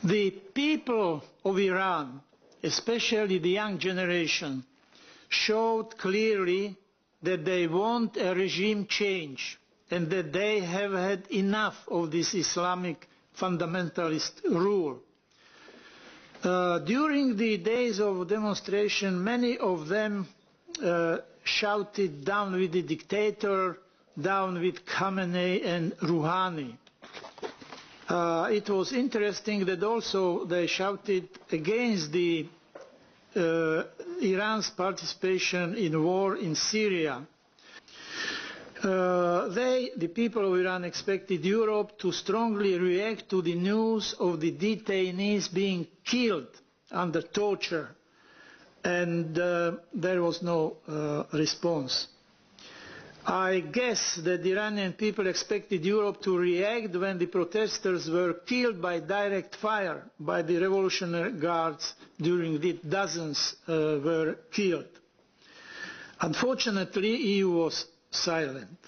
The people of Iran, especially the young generation, showed clearly that they want a regime change and that they have had enough of this Islamic fundamentalist rule. During the days of demonstration, many of them shouted, "Down with the dictator, down with Khamenei and Rouhani." It was interesting that also they shouted against Iran's participation in war in Syria. The people of Iran, expected Europe to strongly react to the news of the detainees being killed under torture, and there was no response. I guess that the Iranian people expected Europe to react when the protesters were killed by direct fire by the Revolutionary Guards, during which dozens were killed. Unfortunately, the EU was silent.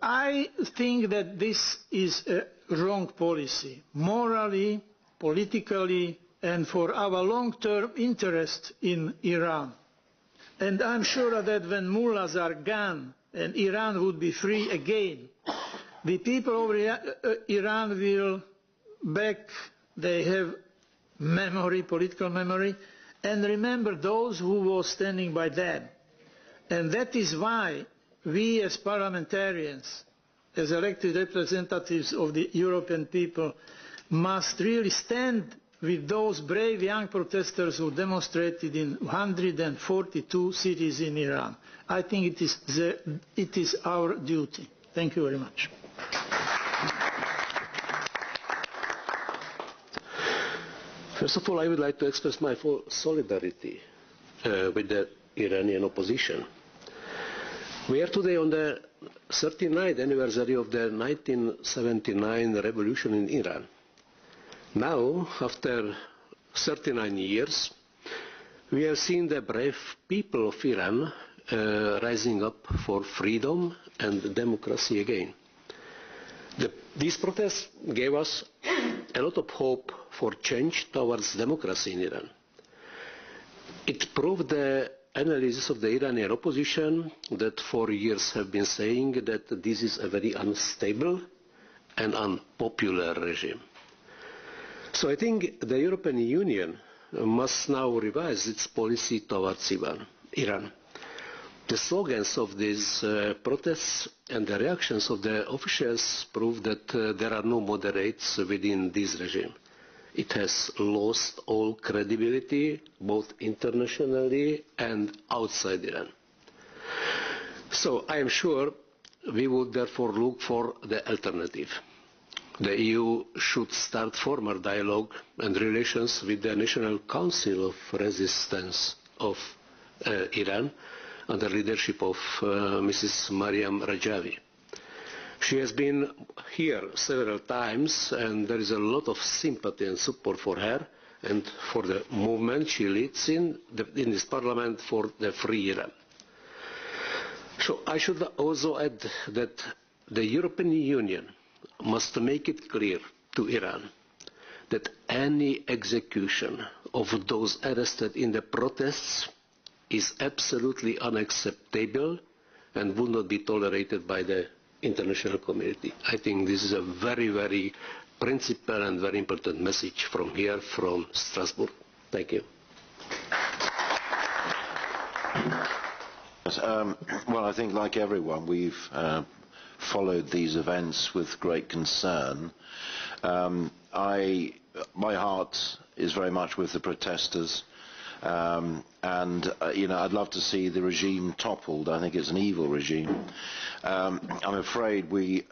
I think that this is a wrong policy, morally, politically, and for our long-term interest in Iran. And I'm sure that when mullahs are gone and Iran would be free again, the people of Iran will back, they have memory, political memory, and remember those who were standing by them. And that is why we as parliamentarians, as elected representatives of the European people, must really stand with those brave young protesters who demonstrated in 142 cities in Iran. I think it is our duty. Thank you very much. First of all, I would like to express my full solidarity with the Iranian opposition. We are today on the 39th anniversary of the 1979 revolution in Iran. Now, after 39 years, we have seen the brave people of Iran rising up for freedom and democracy again. These protests gave us a lot of hope for change towards democracy in Iran. It proved the analysis of the Iranian opposition that for years have been saying that this is a very unstable and unpopular regime. So I think the European Union must now revise its policy towards Iran. The slogans of these protests and the reactions of the officials prove that there are no moderates within this regime. It has lost all credibility, both internationally and outside Iran. So I am sure we would therefore look for the alternative. The EU should start formal dialogue and relations with the National Council of Resistance of Iran under the leadership of Mrs. Mariam Rajavi. She has been here several times, and there is a lot of sympathy and support for her and for the movement she leads in this parliament for the free Iran. So I should also add that the European Union must make it clear to Iran that any execution of those arrested in the protests is absolutely unacceptable and will not be tolerated by the international community. I think this is a very, very principled and very important message from here, from Strasbourg. Thank you. Well, I think like everyone, we've followed these events with great concern. My heart is very much with the protesters. I'd love to see the regime toppled. I think it's an evil regime. I'm afraid the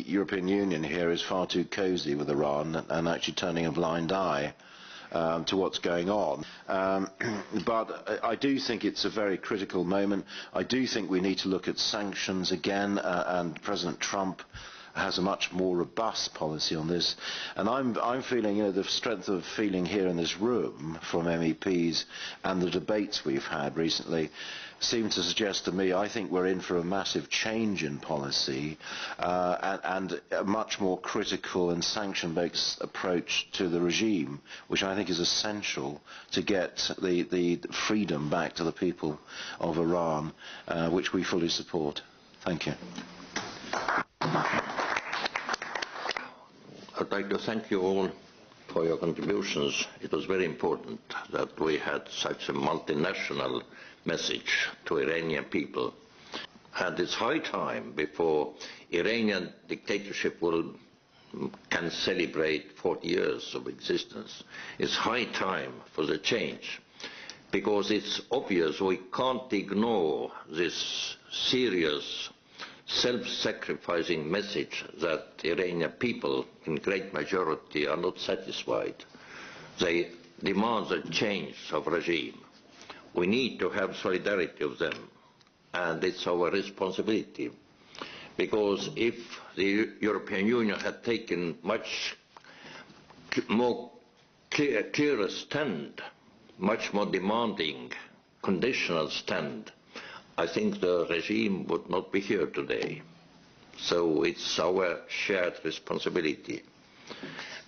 European Union here is far too cozy with Iran and actually turning a blind eye to what's going on. But I do think it's a very critical moment. I do think we need to look at sanctions again, and President Trump has a much more robust policy on this. And I'm feeling, the strength of feeling here in this room from MEPs and the debates we've had recently seem to suggest to me, I think we're in for a massive change in policy and a much more critical and sanction-based approach to the regime, which I think is essential to get the freedom back to the people of Iran, which we fully support. Thank you. I'd like to thank you all for your contributions. It was very important that we had such a multinational message to Iranian people. And it's high time before Iranian dictatorship can celebrate 40 years of existence. It's high time for the change, because it's obvious we can't ignore this serious self-sacrificing message that Iranian people in great majority are not satisfied. They demand a change of regime. We need to have solidarity with them, and it's our responsibility, because if the European Union had taken much more clearer stand, much more demanding, conditional stand, I think the regime would not be here today. So it's our shared responsibility.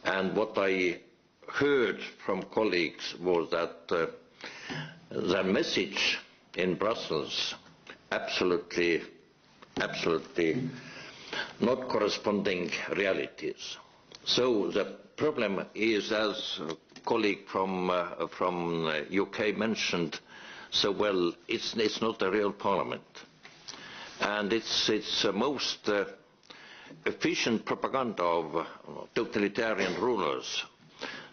And what I heard from colleagues was that the message in Brussels absolutely not corresponding realities. So the problem is, as a colleague from UK mentioned so well, it's not a real parliament. And it's the most efficient propaganda of totalitarian rulers.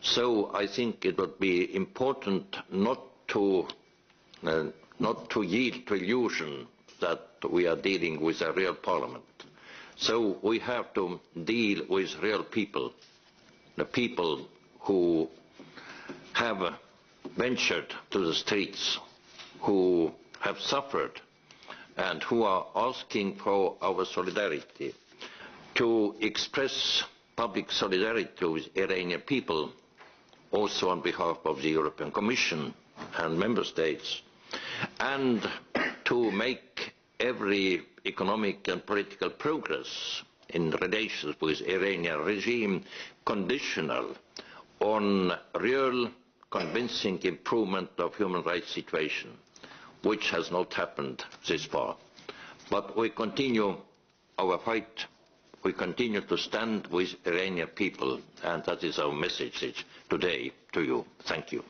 So I think it would be important not to yield to illusion that we are dealing with a real parliament. So we have to deal with real people, the people who have ventured to the streets, who have suffered, and who are asking for our solidarity. To express public solidarity with Iranian people, also on behalf of the European Commission and Member States, and to make every economic and political progress in relations with the Iranian regime conditional on real convincing improvement of human rights situation, which has not happened this far. But we continue our fight. We continue to stand with Iranian people, and that is our message today to you. Thank you.